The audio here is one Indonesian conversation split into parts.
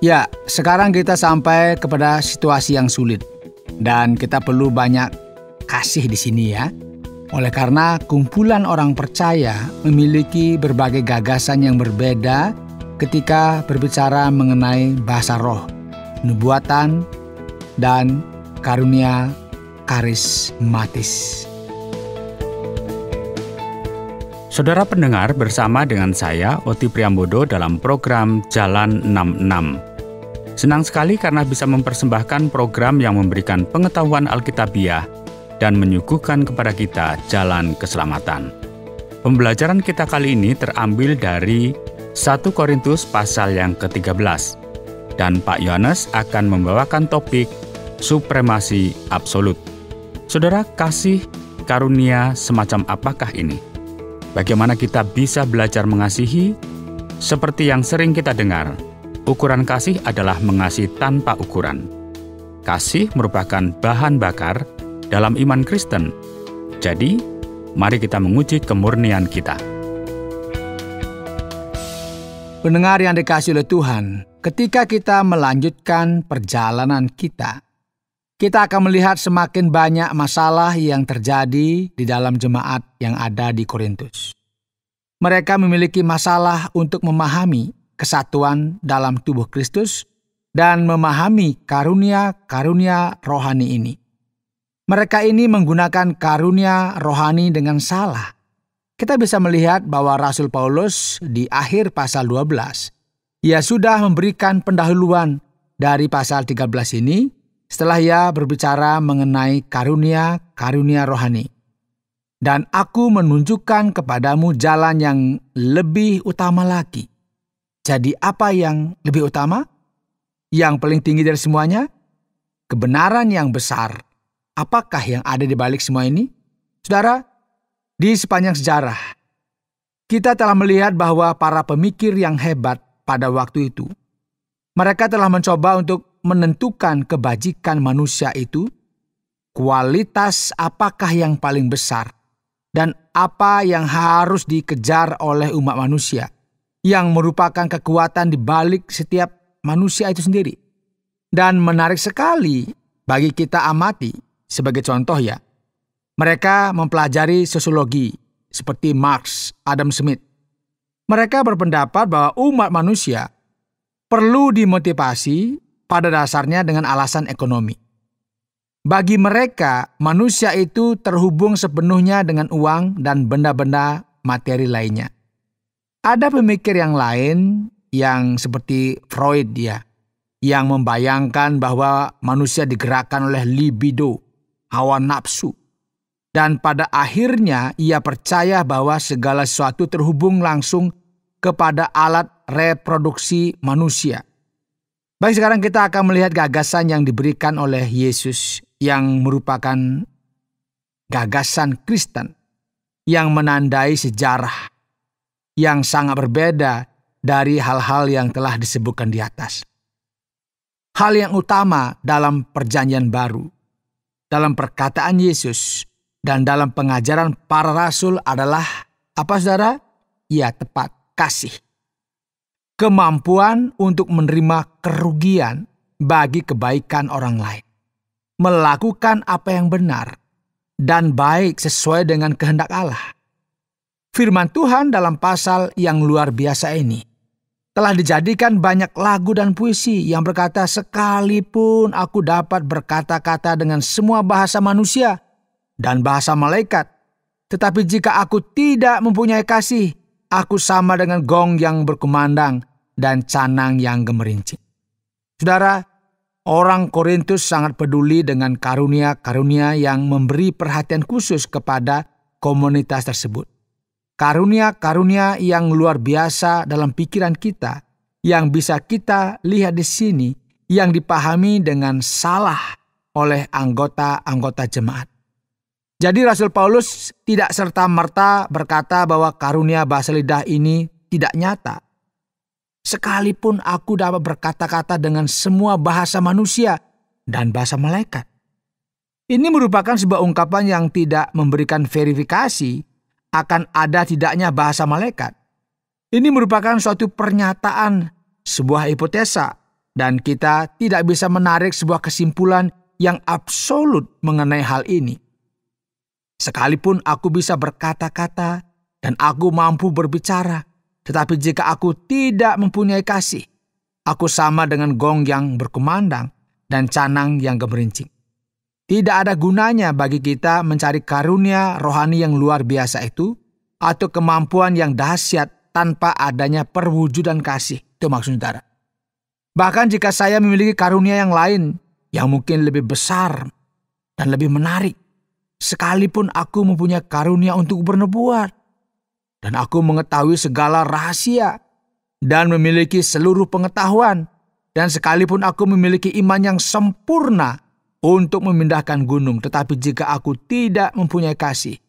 Ya, sekarang kita sampai kepada situasi yang sulit. Dan kita perlu banyak kasih di sini ya. Oleh karena kumpulan orang percaya memiliki berbagai gagasan yang berbeda ketika berbicara mengenai bahasa roh, nubuatan, dan karunia karismatis. Saudara pendengar, bersama dengan saya, Oti Priambodo dalam program Jalan 66. Senang sekali karena bisa mempersembahkan program yang memberikan pengetahuan Alkitabiah dan menyuguhkan kepada kita jalan keselamatan. Pembelajaran kita kali ini terambil dari 1 Korintus pasal yang ke-13. Dan Pak Yohanes akan membawakan topik supremasi absolut. Saudara, kasih karunia semacam apakah ini? Bagaimana kita bisa belajar mengasihi? Seperti yang sering kita dengar, ukuran kasih adalah mengasihi tanpa ukuran. Kasih merupakan bahan bakar dalam iman Kristen. Jadi, mari kita menguji kemurnian kita. Pendengar yang dikasihi oleh Tuhan, ketika kita melanjutkan perjalanan kita akan melihat semakin banyak masalah yang terjadi di dalam jemaat yang ada di Korintus. Mereka memiliki masalah untuk memahami kesatuan dalam tubuh Kristus dan memahami karunia-karunia rohani ini. Mereka ini menggunakan karunia rohani dengan salah. Kita bisa melihat bahwa Rasul Paulus di akhir pasal 12, ia sudah memberikan pendahuluan dari pasal 13 ini setelah ia berbicara mengenai karunia-karunia rohani. Dan aku menunjukkan kepadamu jalan yang lebih utama lagi. Jadi apa yang lebih utama? Yang paling tinggi dari semuanya? Kebenaran yang besar. Apakah yang ada di balik semua ini? Saudara, di sepanjang sejarah, kita telah melihat bahwa para pemikir yang hebat pada waktu itu, mereka telah mencoba untuk menentukan kebajikan manusia itu, kualitas apakah yang paling besar, dan apa yang harus dikejar oleh umat manusia, yang merupakan kekuatan di balik setiap manusia itu sendiri. Dan menarik sekali bagi kita amati, sebagai contoh ya, mereka mempelajari sosiologi seperti Marx, Adam Smith. Mereka berpendapat bahwa umat manusia perlu dimotivasi pada dasarnya dengan alasan ekonomi. Bagi mereka, manusia itu terhubung sepenuhnya dengan uang dan benda-benda materi lainnya. Ada pemikir yang lain yang seperti Freud yang membayangkan bahwa manusia digerakkan oleh libido, hawa nafsu. Dan pada akhirnya ia percaya bahwa segala sesuatu terhubung langsung kepada alat reproduksi manusia. Baik, sekarang kita akan melihat gagasan yang diberikan oleh Yesus yang merupakan gagasan Kristen yang menandai sejarah yang sangat berbeda dari hal-hal yang telah disebutkan di atas. Hal yang utama dalam perjanjian baru, dalam perkataan Yesus, dan dalam pengajaran para rasul adalah apa, saudara? Ya, tepat, kasih. Kemampuan untuk menerima kerugian bagi kebaikan orang lain. Melakukan apa yang benar dan baik sesuai dengan kehendak Allah. Firman Tuhan dalam pasal yang luar biasa ini telah dijadikan banyak lagu dan puisi yang berkata, sekalipun aku dapat berkata-kata dengan semua bahasa manusia dan bahasa malaikat, tetapi jika aku tidak mempunyai kasih, aku sama dengan gong yang berkumandang dan canang yang gemerincing. Saudara, orang Korintus sangat peduli dengan karunia-karunia yang memberi perhatian khusus kepada komunitas tersebut. Karunia-karunia yang luar biasa dalam pikiran kita, yang bisa kita lihat di sini, yang dipahami dengan salah oleh anggota-anggota jemaat. Jadi Rasul Paulus tidak serta-merta berkata bahwa karunia bahasa lidah ini tidak nyata. Sekalipun aku dapat berkata-kata dengan semua bahasa manusia dan bahasa malaikat. Ini merupakan sebuah ungkapan yang tidak memberikan verifikasi akan ada tidaknya bahasa malaikat. Ini merupakan suatu pernyataan, sebuah hipotesa dan kita tidak bisa menarik sebuah kesimpulan yang absolut mengenai hal ini. Sekalipun aku bisa berkata-kata dan aku mampu berbicara, tetapi jika aku tidak mempunyai kasih, aku sama dengan gong yang berkumandang dan canang yang gemerincing. Tidak ada gunanya bagi kita mencari karunia rohani yang luar biasa itu atau kemampuan yang dahsyat tanpa adanya perwujudan kasih. Itu maksud saudara. Bahkan jika saya memiliki karunia yang lain yang mungkin lebih besar dan lebih menarik, sekalipun aku mempunyai karunia untuk bernubuat, dan aku mengetahui segala rahasia dan memiliki seluruh pengetahuan, dan sekalipun aku memiliki iman yang sempurna untuk memindahkan gunung, tetapi jika aku tidak mempunyai kasih,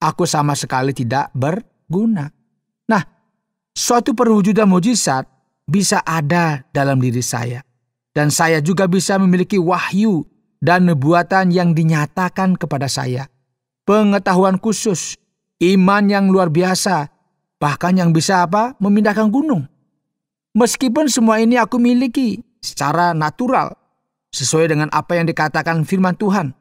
aku sama sekali tidak berguna. Nah, suatu perwujudan mujizat bisa ada dalam diri saya, dan saya juga bisa memiliki wahyu dan nubuatan yang dinyatakan kepada saya, pengetahuan khusus, iman yang luar biasa, bahkan yang bisa memindahkan gunung. Meskipun semua ini aku miliki secara natural, sesuai dengan apa yang dikatakan firman Tuhan,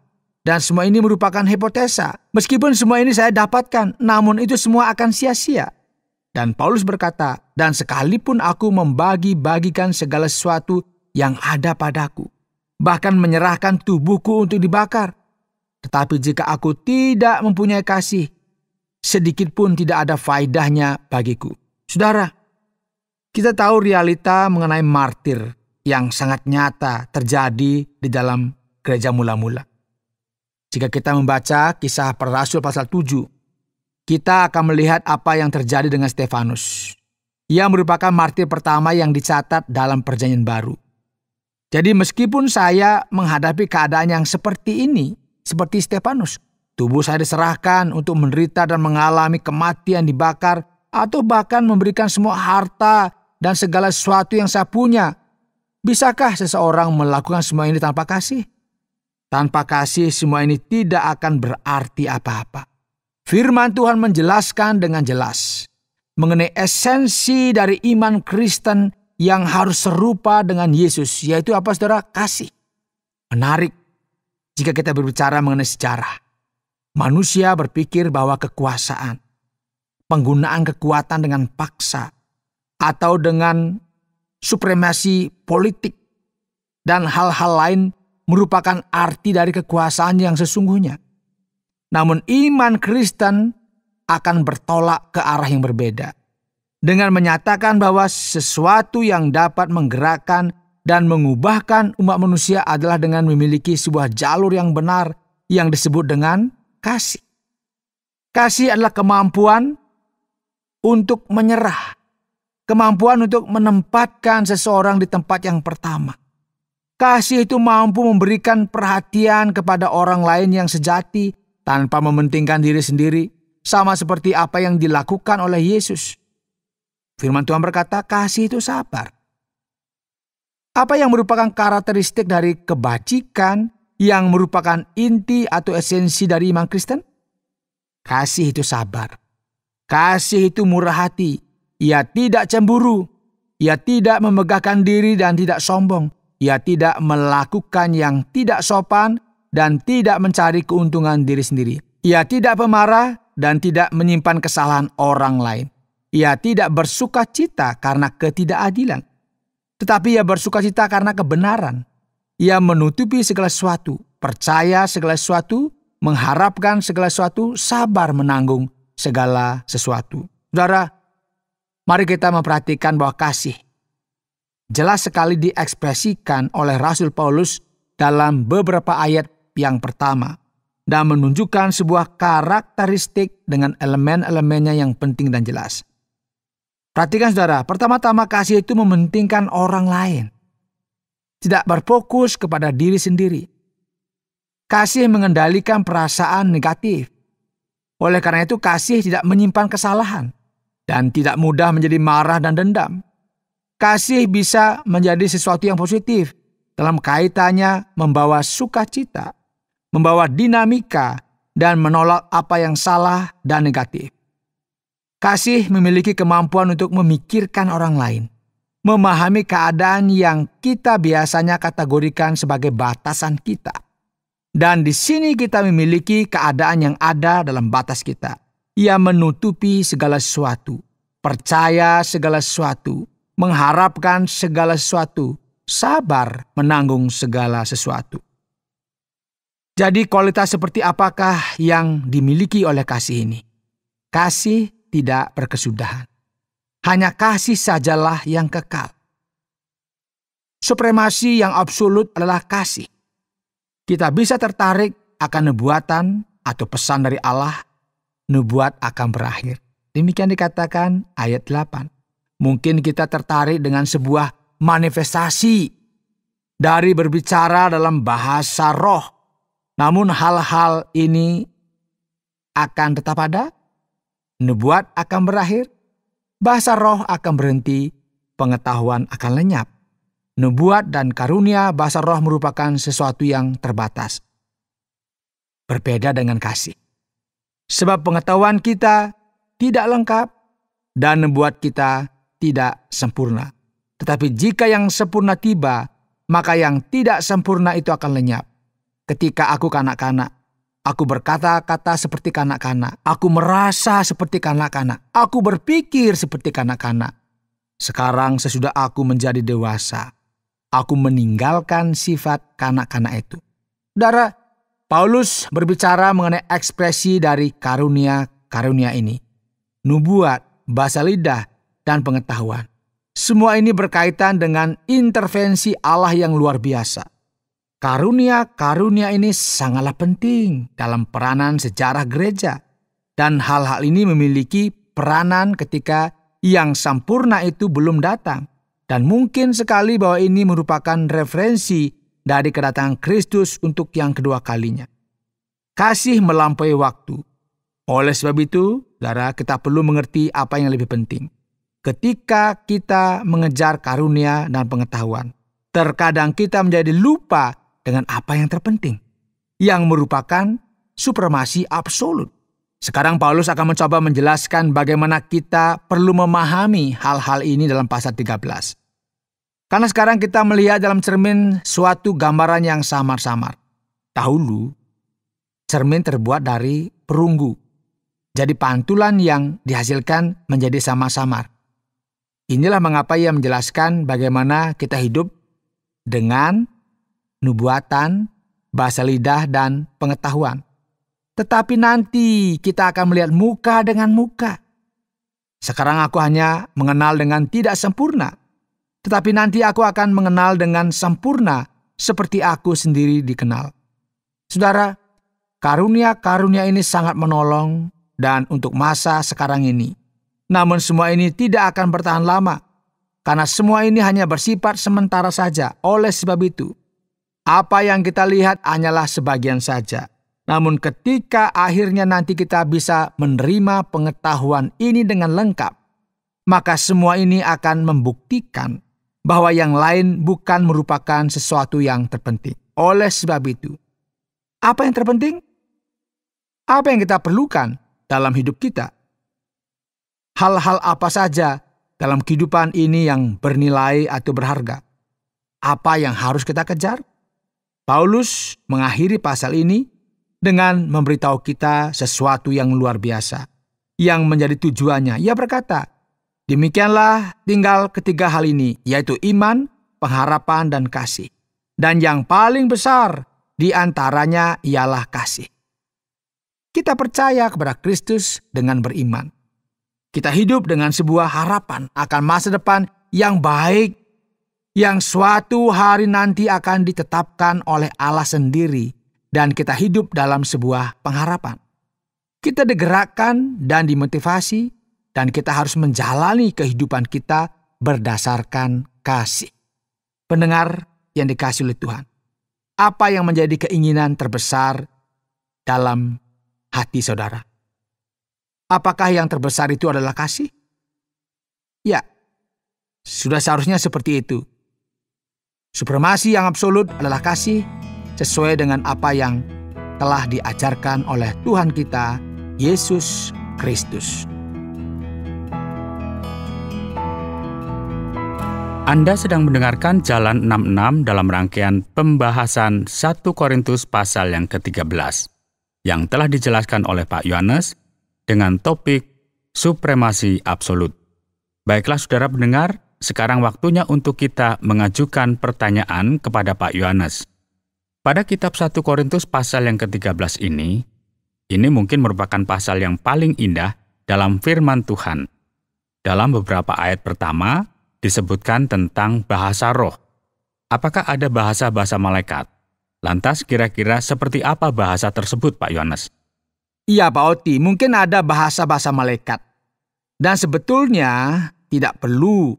dan semua ini merupakan hipotesa. Meskipun semua ini saya dapatkan, namun itu semua akan sia-sia. Dan Paulus berkata, dan sekalipun aku membagi-bagikan segala sesuatu yang ada padaku, bahkan menyerahkan tubuhku untuk dibakar, tetapi jika aku tidak mempunyai kasih, sedikit pun tidak ada faedahnya bagiku. Saudara, kita tahu realita mengenai martir yang sangat nyata terjadi di dalam gereja mula-mula. Jika kita membaca Kisah Para Rasul pasal 7, kita akan melihat apa yang terjadi dengan Stefanus. Ia merupakan martir pertama yang dicatat dalam Perjanjian Baru. Jadi meskipun saya menghadapi keadaan yang seperti ini, seperti Stefanus, tubuh saya diserahkan untuk menderita dan mengalami kematian dibakar, atau bahkan memberikan semua harta dan segala sesuatu yang saya punya, bisakah seseorang melakukan semua ini tanpa kasih? Tanpa kasih semua ini tidak akan berarti apa-apa. Firman Tuhan menjelaskan dengan jelas mengenai esensi dari iman Kristen yang harus serupa dengan Yesus, yaitu apa saudara? Kasih. Menarik jika kita berbicara mengenai sejarah. Manusia berpikir bahwa kekuasaan, penggunaan kekuatan dengan paksa, atau dengan supremasi politik, dan hal-hal lain merupakan arti dari kekuasaan yang sesungguhnya. Namun iman Kristen akan bertolak ke arah yang berbeda, dengan menyatakan bahwa sesuatu yang dapat menggerakkan dan mengubahkan umat manusia adalah dengan memiliki sebuah jalur yang benar yang disebut dengan kasih. Kasih adalah kemampuan untuk menyerah, kemampuan untuk menempatkan seseorang di tempat yang pertama. Kasih itu mampu memberikan perhatian kepada orang lain yang sejati tanpa mementingkan diri sendiri, sama seperti apa yang dilakukan oleh Yesus. Firman Tuhan berkata, kasih itu sabar. Apa yang merupakan karakteristik dari kebajikan yang merupakan inti atau esensi dari iman Kristen? Kasih itu sabar. Kasih itu murah hati. Ia tidak cemburu. Ia tidak memegahkan diri dan tidak sombong. Ia tidak melakukan yang tidak sopan dan tidak mencari keuntungan diri sendiri. Ia tidak pemarah dan tidak menyimpan kesalahan orang lain. Ia tidak bersukacita karena ketidakadilan, tetapi ia bersukacita karena kebenaran. Ia menutupi segala sesuatu, percaya segala sesuatu, mengharapkan segala sesuatu, sabar menanggung segala sesuatu. Saudara, mari kita memperhatikan bahwa kasih jelas sekali diekspresikan oleh Rasul Paulus dalam beberapa ayat yang pertama dan menunjukkan sebuah karakteristik dengan elemen-elemennya yang penting dan jelas. Perhatikan saudara, pertama-tama kasih itu mementingkan orang lain. Tidak berfokus kepada diri sendiri. Kasih mengendalikan perasaan negatif. Oleh karena itu kasih tidak menyimpan kesalahan dan tidak mudah menjadi marah dan dendam. Kasih bisa menjadi sesuatu yang positif dalam kaitannya membawa sukacita, membawa dinamika, dan menolak apa yang salah dan negatif. Kasih memiliki kemampuan untuk memikirkan orang lain. memahami keadaan yang kita biasanya kategorikan sebagai batasan kita. Dan di sini kita memiliki keadaan yang ada dalam batas kita. Ia menutupi segala sesuatu, percaya segala sesuatu, mengharapkan segala sesuatu, sabar menanggung segala sesuatu. Jadi kualitas seperti apakah yang dimiliki oleh kasih ini? Kasih tidak berkesudahan. Hanya kasih sajalah yang kekal. Supremasi yang absolut adalah kasih. Kita bisa tertarik akan nubuatan atau pesan dari Allah, nubuat akan berakhir. Demikian dikatakan ayat 8. Mungkin kita tertarik dengan sebuah manifestasi dari berbicara dalam bahasa roh. Namun hal-hal ini akan tetap ada. Nubuat akan berakhir. Bahasa roh akan berhenti. Pengetahuan akan lenyap. Nubuat dan karunia bahasa roh merupakan sesuatu yang terbatas. Berbeda dengan kasih. Sebab pengetahuan kita tidak lengkap dan nubuat kita tidak sempurna. Tetapi jika yang sempurna tiba, maka yang tidak sempurna itu akan lenyap. Ketika aku kanak-kanak, aku berkata-kata seperti kanak-kanak. Aku merasa seperti kanak-kanak. Aku berpikir seperti kanak-kanak. Sekarang sesudah aku menjadi dewasa, aku meninggalkan sifat kanak-kanak itu. Saudara, Paulus berbicara mengenai ekspresi dari karunia ini. Nubuat, bahasa lidah, dan pengetahuan. Semua ini berkaitan dengan intervensi Allah yang luar biasa. Karunia ini sangatlah penting dalam peranan sejarah gereja. Dan hal-hal ini memiliki peranan ketika yang sempurna itu belum datang. Dan mungkin sekali bahwa ini merupakan referensi dari kedatangan Kristus untuk yang kedua kalinya. Kasih melampaui waktu. Oleh sebab itu, saudara, kita perlu mengerti apa yang lebih penting. Ketika kita mengejar karunia dan pengetahuan, terkadang kita menjadi lupa dengan apa yang terpenting, yang merupakan supremasi absolut. Sekarang Paulus akan mencoba menjelaskan bagaimana kita perlu memahami hal-hal ini dalam pasal 13. Karena sekarang kita melihat dalam cermin suatu gambaran yang samar-samar. Dahulu, cermin terbuat dari perunggu. Jadi pantulan yang dihasilkan menjadi samar-samar. Inilah mengapa ia menjelaskan bagaimana kita hidup dengan nubuatan, bahasa lidah, dan pengetahuan. Tetapi nanti kita akan melihat muka dengan muka. Sekarang aku hanya mengenal dengan tidak sempurna. Tetapi nanti aku akan mengenal dengan sempurna seperti aku sendiri dikenal. Saudara, karunia-karunia ini sangat menolong dan untuk masa sekarang ini. Namun semua ini tidak akan bertahan lama. Karena semua ini hanya bersifat sementara saja. Oleh sebab itu, apa yang kita lihat hanyalah sebagian saja. Namun ketika akhirnya nanti kita bisa menerima pengetahuan ini dengan lengkap, maka semua ini akan membuktikan bahwa yang lain bukan merupakan sesuatu yang terpenting. Oleh sebab itu, apa yang terpenting? Apa yang kita perlukan dalam hidup kita? Hal-hal apa saja dalam kehidupan ini yang bernilai atau berharga? Apa yang harus kita kejar? Paulus mengakhiri pasal ini dengan memberitahu kita sesuatu yang luar biasa, yang menjadi tujuannya. Ia berkata, demikianlah tinggal ketiga hal ini, yaitu iman, pengharapan, dan kasih. Dan yang paling besar di antaranya ialah kasih. Kita percaya kepada Kristus dengan beriman. Kita hidup dengan sebuah harapan akan masa depan yang baik, yang suatu hari nanti akan ditetapkan oleh Allah sendiri, dan kita hidup dalam sebuah pengharapan. Kita digerakkan dan dimotivasi, dan kita harus menjalani kehidupan kita berdasarkan kasih. Pendengar yang dikasihi oleh Tuhan, apa yang menjadi keinginan terbesar dalam hati saudara? Apakah yang terbesar itu adalah kasih? Ya, sudah seharusnya seperti itu. Supremasi yang absolut adalah kasih, sesuai dengan apa yang telah diajarkan oleh Tuhan kita, Yesus Kristus. Anda sedang mendengarkan Jalan 66 dalam rangkaian pembahasan 1 Korintus pasal yang ke-13 yang telah dijelaskan oleh Pak Yohanes dengan topik supremasi absolut. Baiklah saudara pendengar, sekarang waktunya untuk kita mengajukan pertanyaan kepada Pak Yohanes. Pada kitab 1 Korintus pasal yang ke-13 ini mungkin merupakan pasal yang paling indah dalam firman Tuhan. Dalam beberapa ayat pertama, disebutkan tentang bahasa roh. Apakah ada bahasa-bahasa malaikat? Lantas kira-kira seperti apa bahasa tersebut, Pak Yohanes? Iya, Pak Oti, mungkin ada bahasa-bahasa malaikat. Dan sebetulnya tidak perlu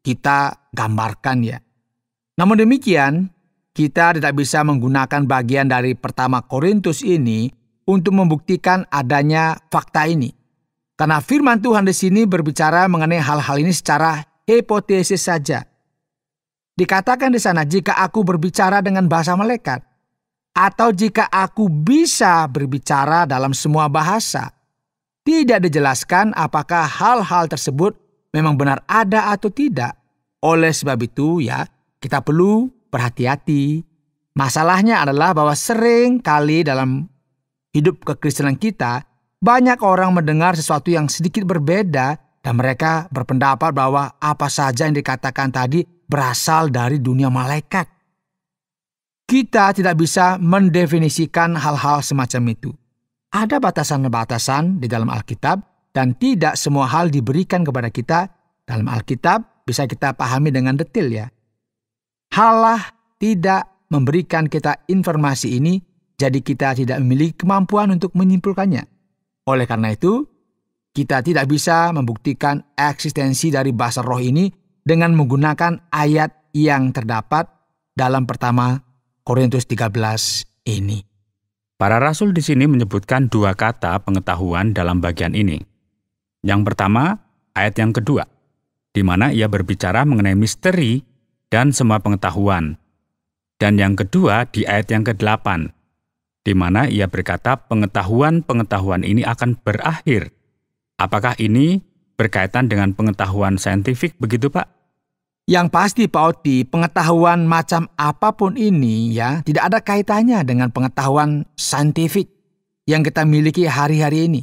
kita gambarkan ya. Namun demikian, kita tidak bisa menggunakan bagian dari pertama Korintus ini untuk membuktikan adanya fakta ini. Karena firman Tuhan di sini berbicara mengenai hal-hal ini secara hipotesis saja. Dikatakan di sana, jika aku berbicara dengan bahasa malaikat, atau jika aku bisa berbicara dalam semua bahasa, tidak dijelaskan apakah hal-hal tersebut memang benar ada atau tidak. Oleh sebab itu ya, kita perlu berhati-hati. Masalahnya adalah bahwa sering kali dalam hidup kekristenan kita, banyak orang mendengar sesuatu yang sedikit berbeda dan mereka berpendapat bahwa apa saja yang dikatakan tadi berasal dari dunia malaikat. Kita tidak bisa mendefinisikan hal-hal semacam itu. Ada batasan-batasan di dalam Alkitab dan tidak semua hal diberikan kepada kita dalam Alkitab bisa kita pahami dengan detail ya. Allah tidak memberikan kita informasi ini, jadi kita tidak memiliki kemampuan untuk menyimpulkannya. Oleh karena itu, kita tidak bisa membuktikan eksistensi dari bahasa roh ini dengan menggunakan ayat yang terdapat dalam pertama Korintus 13 ini. Para rasul di sini menyebutkan 2 kata pengetahuan dalam bagian ini. Yang pertama, ayat yang kedua, di mana ia berbicara mengenai misteri dan semua pengetahuan. Dan yang kedua di ayat yang ke-8, di mana ia berkata pengetahuan-pengetahuan ini akan berakhir. Apakah ini berkaitan dengan pengetahuan saintifik begitu, Pak? Yang pasti, Pak Oti, pengetahuan macam apapun ini ya tidak ada kaitannya dengan pengetahuan saintifik yang kita miliki hari-hari ini.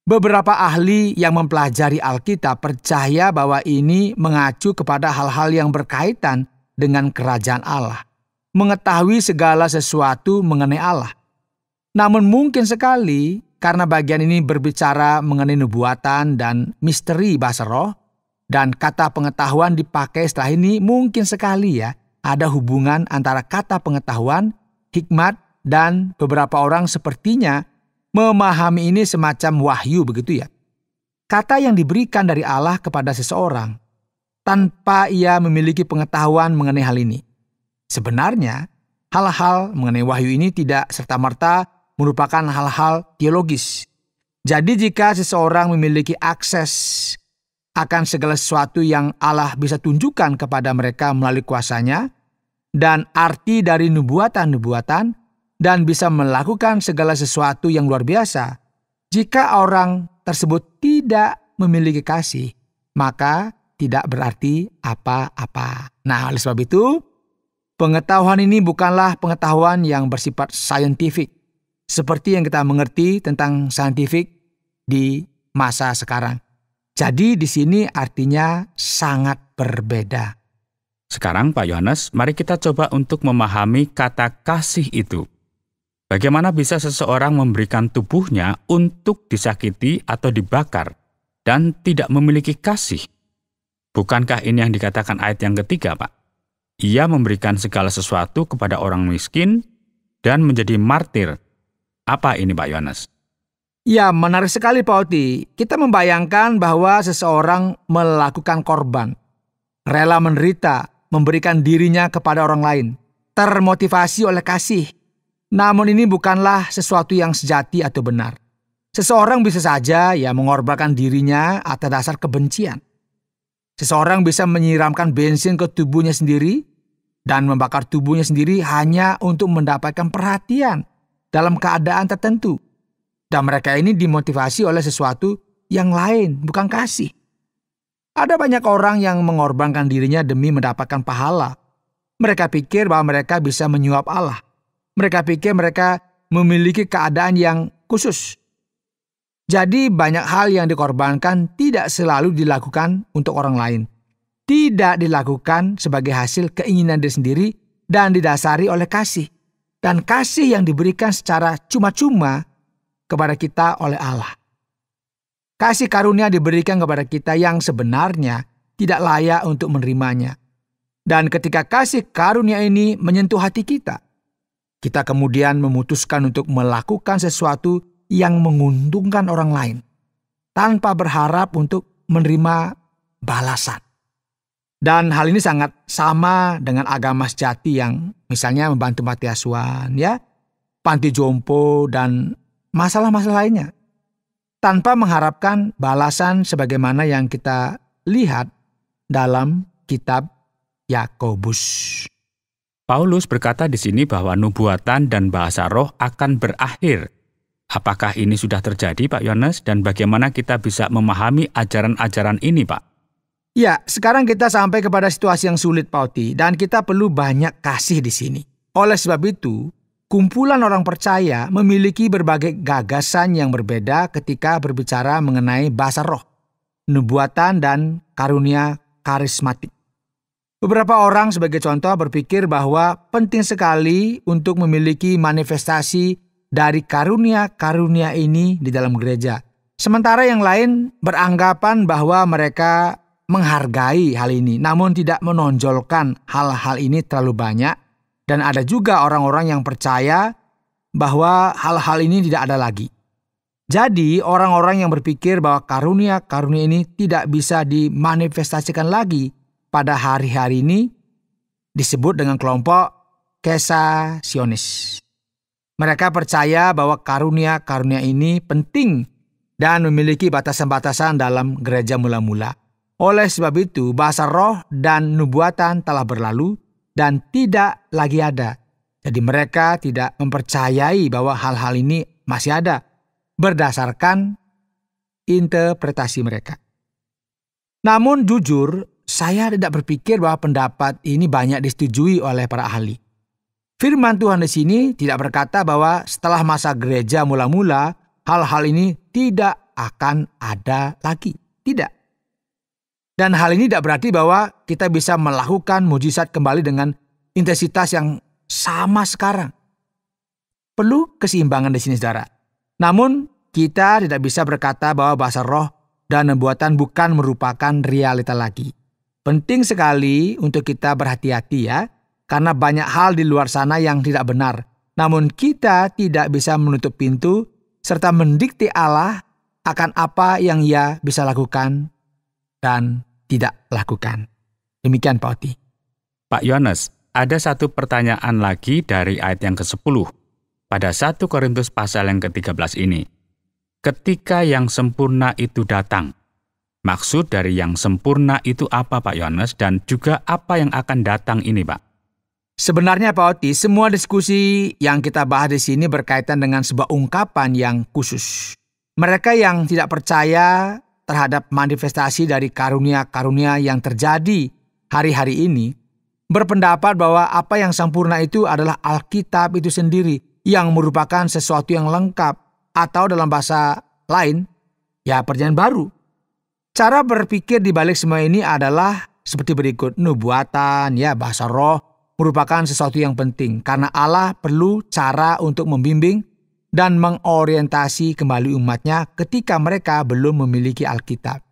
Beberapa ahli yang mempelajari Alkitab percaya bahwa ini mengacu kepada hal-hal yang berkaitan dengan kerajaan Allah, mengetahui segala sesuatu mengenai Allah. Namun mungkin sekali karena bagian ini berbicara mengenai nubuatan dan misteri bahasa roh, dan kata pengetahuan dipakai setelah ini, mungkin sekali ya ada hubungan antara kata pengetahuan, hikmat, dan beberapa orang sepertinya memahami ini semacam wahyu begitu ya. Kata yang diberikan dari Allah kepada seseorang tanpa ia memiliki pengetahuan mengenai hal ini. Sebenarnya, hal-hal mengenai wahyu ini tidak serta-merta merupakan hal-hal teologis. Jadi jika seseorang memiliki akses akan segala sesuatu yang Allah bisa tunjukkan kepada mereka melalui kuasanya, dan arti dari nubuatan-nubuatan, dan bisa melakukan segala sesuatu yang luar biasa, jika orang tersebut tidak memiliki kasih, maka tidak berarti apa-apa. Nah, oleh sebab itu, pengetahuan ini bukanlah pengetahuan yang bersifat saintifik, seperti yang kita mengerti tentang saintifik di masa sekarang. Jadi di sini artinya sangat berbeda. Sekarang Pak Yohanes, mari kita coba untuk memahami kata kasih itu. Bagaimana bisa seseorang memberikan tubuhnya untuk disakiti atau dibakar dan tidak memiliki kasih? Bukankah ini yang dikatakan ayat yang ketiga, Pak? Ia memberikan segala sesuatu kepada orang miskin dan menjadi martir. Apa ini, Pak Yohanes? Ya, menarik sekali Pak Oti. Kita membayangkan bahwa seseorang melakukan korban, rela menderita, memberikan dirinya kepada orang lain, termotivasi oleh kasih. Namun ini bukanlah sesuatu yang sejati atau benar. Seseorang bisa saja mengorbankan dirinya atas dasar kebencian. Seseorang bisa menyiramkan bensin ke tubuhnya sendiri dan membakar tubuhnya sendiri hanya untuk mendapatkan perhatian dalam keadaan tertentu. Dan mereka ini dimotivasi oleh sesuatu yang lain, bukan kasih. Ada banyak orang yang mengorbankan dirinya demi mendapatkan pahala. Mereka pikir bahwa mereka bisa menyuap Allah. Mereka pikir mereka memiliki keadaan yang khusus. Jadi banyak hal yang dikorbankan tidak selalu dilakukan untuk orang lain. Tidak dilakukan sebagai hasil keinginan diri sendiri dan didasari oleh kasih. Dan kasih yang diberikan secara cuma-cuma kepada kita oleh Allah. Kasih karunia diberikan kepada kita yang sebenarnya tidak layak untuk menerimanya. Dan ketika kasih karunia ini menyentuh hati kita kemudian memutuskan untuk melakukan sesuatu yang menguntungkan orang lain, tanpa berharap untuk menerima balasan. Dan hal ini sangat sama dengan agama sejati yang misalnya membantu panti asuhan, panti jompo, dan masalah-masalah lainnya. Tanpa mengharapkan balasan sebagaimana yang kita lihat dalam kitab Yakobus. Paulus berkata di sini bahwa nubuatan dan bahasa roh akan berakhir. Apakah ini sudah terjadi, Pak Yohanes? Dan bagaimana kita bisa memahami ajaran-ajaran ini, Pak? Ya, sekarang kita sampai kepada situasi yang sulit, Pak Oti, dan kita perlu banyak kasih di sini. Oleh sebab itu, kumpulan orang percaya memiliki berbagai gagasan yang berbeda ketika berbicara mengenai bahasa roh, nubuatan, dan karunia karismatik. Beberapa orang sebagai contoh berpikir bahwa penting sekali untuk memiliki manifestasi dari karunia-karunia ini di dalam gereja. Sementara yang lain beranggapan bahwa mereka menghargai hal ini, namun tidak menonjolkan hal-hal ini terlalu banyak. Dan ada juga orang-orang yang percaya bahwa hal-hal ini tidak ada lagi. Jadi orang-orang yang berpikir bahwa karunia-karunia ini tidak bisa dimanifestasikan lagi pada hari-hari ini disebut dengan kelompok Kesasionis. Mereka percaya bahwa karunia-karunia ini penting dan memiliki batasan-batasan dalam gereja mula-mula. Oleh sebab itu, bahasa roh dan nubuatan telah berlalu dan tidak lagi ada. Jadi mereka tidak mempercayai bahwa hal-hal ini masih ada berdasarkan interpretasi mereka. Namun jujur, saya tidak berpikir bahwa pendapat ini banyak disetujui oleh para ahli. Firman Tuhan di sini tidak berkata bahwa setelah masa gereja mula-mula, hal-hal ini tidak akan ada lagi. Tidak. Dan hal ini tidak berarti bahwa kita bisa melakukan mujizat kembali dengan intensitas yang sama sekarang. Perlu keseimbangan di sini, saudara. Namun, kita tidak bisa berkata bahwa bahasa roh dan nubuatan bukan merupakan realita lagi. Penting sekali untuk kita berhati-hati karena banyak hal di luar sana yang tidak benar. Namun kita tidak bisa menutup pintu serta mendikte Allah akan apa yang Ia bisa lakukan dan tidak lakukan. Demikian, Pak Oti. Pak Yohanes, ada satu pertanyaan lagi dari ayat yang ke-10. Pada 1 Korintus pasal yang ke-13 ini. Ketika yang sempurna itu datang. Maksud dari yang sempurna itu apa, Pak Yohanes? Dan juga apa yang akan datang ini, Pak? Sebenarnya, Pak Oti, semua diskusi yang kita bahas di sini berkaitan dengan sebuah ungkapan yang khusus. Mereka yang tidak percaya terhadap manifestasi dari karunia-karunia yang terjadi hari-hari ini, berpendapat bahwa apa yang sempurna itu adalah Alkitab itu sendiri, yang merupakan sesuatu yang lengkap, atau dalam bahasa lain, perjanjian baru. Cara berpikir di balik semua ini adalah seperti berikut. Nubuatan, bahasa roh merupakan sesuatu yang penting karena Allah perlu cara untuk membimbing dan mengorientasi kembali umatnya ketika mereka belum memiliki Alkitab.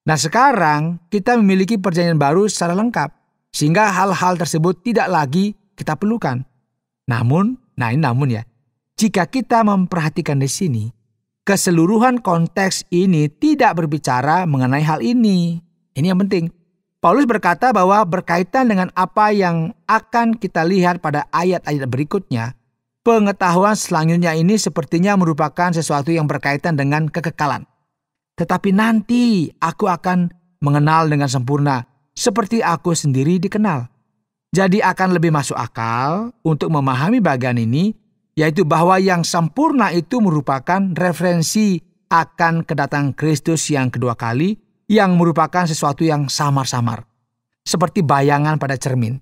Nah sekarang kita memiliki perjanjian baru secara lengkap sehingga hal-hal tersebut tidak lagi kita perlukan. Namun jika kita memperhatikan di sini, keseluruhan konteks ini tidak berbicara mengenai hal ini. Ini yang penting. Paulus berkata bahwa berkaitan dengan apa yang akan kita lihat pada ayat-ayat berikutnya, pengetahuan selanjutnya ini sepertinya merupakan sesuatu yang berkaitan dengan kekekalan. Tetapi nanti aku akan mengenal dengan sempurna, seperti aku sendiri dikenal. Jadi akan lebih masuk akal untuk memahami bagian ini, yaitu bahwa yang sempurna itu merupakan referensi akan kedatangan Kristus yang kedua kali yang merupakan sesuatu yang samar-samar, seperti bayangan pada cermin.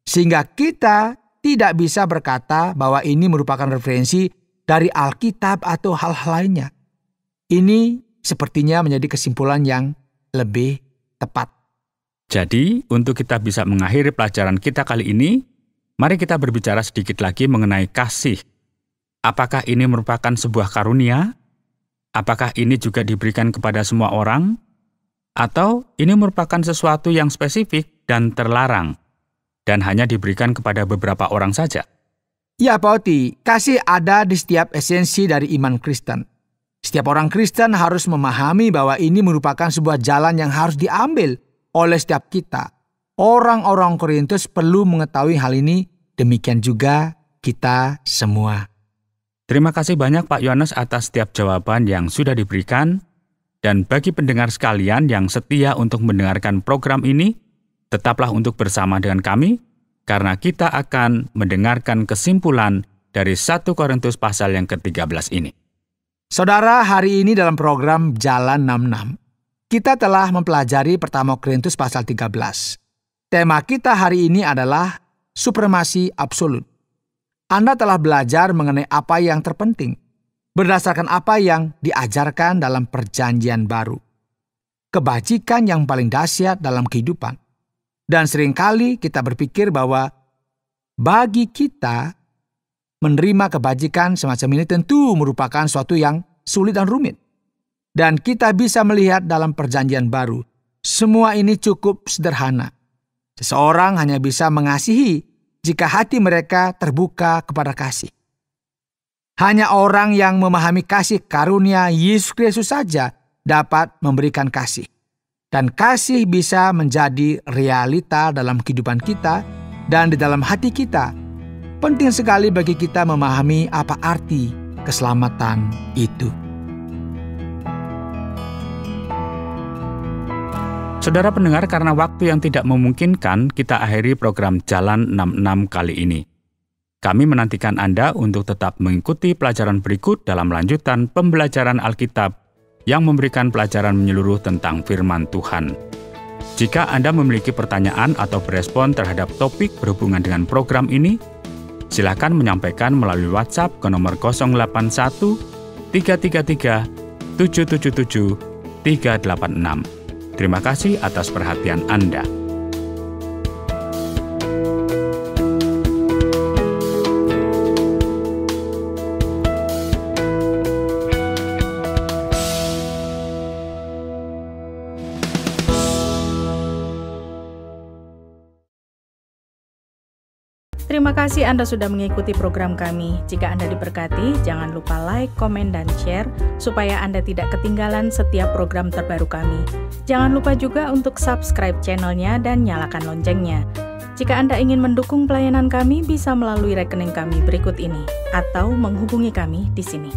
Sehingga kita tidak bisa berkata bahwa ini merupakan referensi dari Alkitab atau hal-hal lainnya. Ini sepertinya menjadi kesimpulan yang lebih tepat. Jadi, untuk kita bisa mengakhiri pelajaran kita kali ini, mari kita berbicara sedikit lagi mengenai kasih. Apakah ini merupakan sebuah karunia? Apakah ini juga diberikan kepada semua orang? Atau ini merupakan sesuatu yang spesifik dan terlarang, dan hanya diberikan kepada beberapa orang saja? Ya, Pak Oti, kasih ada di setiap esensi dari iman Kristen. Setiap orang Kristen harus memahami bahwa ini merupakan sebuah jalan yang harus diambil oleh setiap kita. Orang-orang Korintus perlu mengetahui hal ini, demikian juga kita semua. Terima kasih banyak Pak Yohanes atas setiap jawaban yang sudah diberikan. Dan bagi pendengar sekalian yang setia untuk mendengarkan program ini, tetaplah untuk bersama dengan kami, karena kita akan mendengarkan kesimpulan dari 1 Korintus pasal yang ke-13 ini. Saudara, hari ini dalam program Jalan 66, kita telah mempelajari pertama Korintus pasal 13. Tema kita hari ini adalah supremasi absolut. Anda telah belajar mengenai apa yang terpenting, berdasarkan apa yang diajarkan dalam perjanjian baru. Kebajikan yang paling dahsyat dalam kehidupan. Dan seringkali kita berpikir bahwa bagi kita menerima kebajikan semacam ini tentu merupakan suatu yang sulit dan rumit. Dan kita bisa melihat dalam perjanjian baru, semua ini cukup sederhana. Seseorang hanya bisa mengasihi jika hati mereka terbuka kepada kasih. Hanya orang yang memahami kasih karunia Yesus Kristus saja dapat memberikan kasih. Dan kasih bisa menjadi realita dalam kehidupan kita dan di dalam hati kita. Penting sekali bagi kita memahami apa arti keselamatan itu. Saudara pendengar, karena waktu yang tidak memungkinkan, kita akhiri program Jalan 66 kali ini. Kami menantikan Anda untuk tetap mengikuti pelajaran berikut dalam lanjutan pembelajaran Alkitab yang memberikan pelajaran menyeluruh tentang firman Tuhan. Jika Anda memiliki pertanyaan atau berespon terhadap topik berhubungan dengan program ini, silakan menyampaikan melalui WhatsApp ke nomor 081 333 777 386. Terima kasih atas perhatian Anda. Terima kasih Anda sudah mengikuti program kami. Jika Anda diberkati, jangan lupa like, komen, dan share supaya Anda tidak ketinggalan setiap program terbaru kami. Jangan lupa juga untuk subscribe channelnya dan nyalakan loncengnya. Jika Anda ingin mendukung pelayanan kami, bisa melalui rekening kami berikut ini atau menghubungi kami di sini.